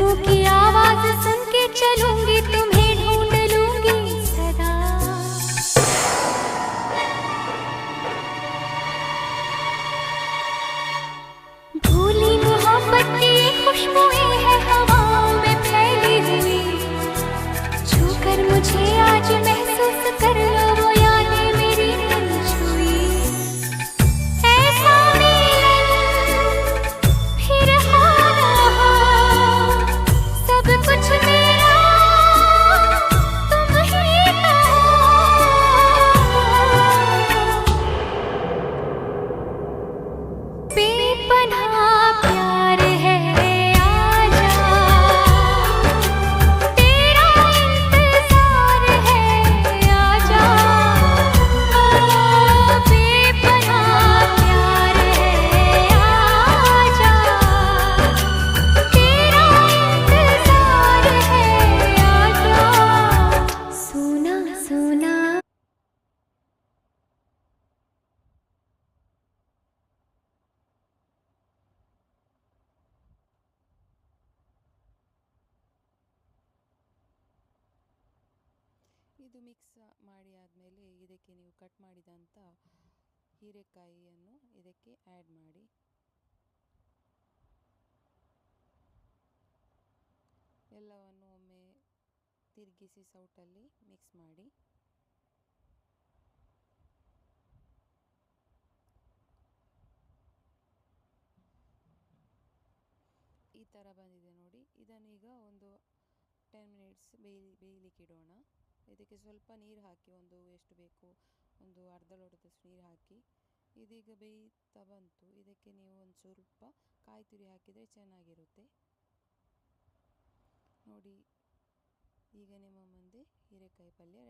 कदमों की आवाज सुन के चलूंगी, तुम्हें ढूंढ लूंगी सदा। भूली मोहब्बत की खुशबुएं है हवाओं में फैली हुई, छूकर मुझे आज महसूस कर लो वो यादें मेरी दिल छुई। ऐसा मिलन फिर हो ना हो, सब कुछ मेरा तुम ही तो हो। बेपनाह प्यार है आजा, तेरा इंतजार है आजा। ओ बेपनाह प्यार है आजा, तेरा इंतजार है आजा। सोना सोना ಇದು ಮಿಕ್ಸ್ ಮಾಡಿ ಆದಮೇಲೆ ಇದಕ್ಕೆ ನೀವು ಕಟ್ ಮಾಡಿದಂಥ ಹೀರೆಕಾಯಿಯನ್ನು ಇದಕ್ಕೆ ಆ್ಯಡ್ ಮಾಡಿ. ಎಲ್ಲವನ್ನು ಒಮ್ಮೆ ತಿರುಗಿಸಿ ಸೌಟಲ್ಲಿ ಮಿಕ್ಸ್ ಮಾಡಿ. ಈ ಥರ ಬಂದಿದೆ ನೋಡಿ. ಇದನ್ನೀಗ ಒಂದು 10 ಮಿನಿಟ್ಸ್ ಬೇಯಲಿಕ್ಕೆ ಇಡೋಣ. ಇದಕ್ಕೆ ಸ್ವಲ್ಪ ನೀರು ಹಾಕಿ, ಒಂದು ಎಷ್ಟು ಬೇಕು ಒಂದು ಅರ್ಧ ಲೋಟದಷ್ಟು ನೀರು ಹಾಕಿ. ಇದೀಗ ಬೇಯ್ತಾ ಬಂತು. ಇದಕ್ಕೆ ನೀವು ಒಂದು ಸ್ವಲ್ಪ ಕಾಯಿ ತುರಿ ಹಾಕಿದರೆ ಚೆನ್ನಾಗಿರುತ್ತೆ ನೋಡಿ. ಈಗ ನಿಮ್ಮ ಮುಂದೆ ಹೀರೆಕಾಯಿ ಪಲ್ಯ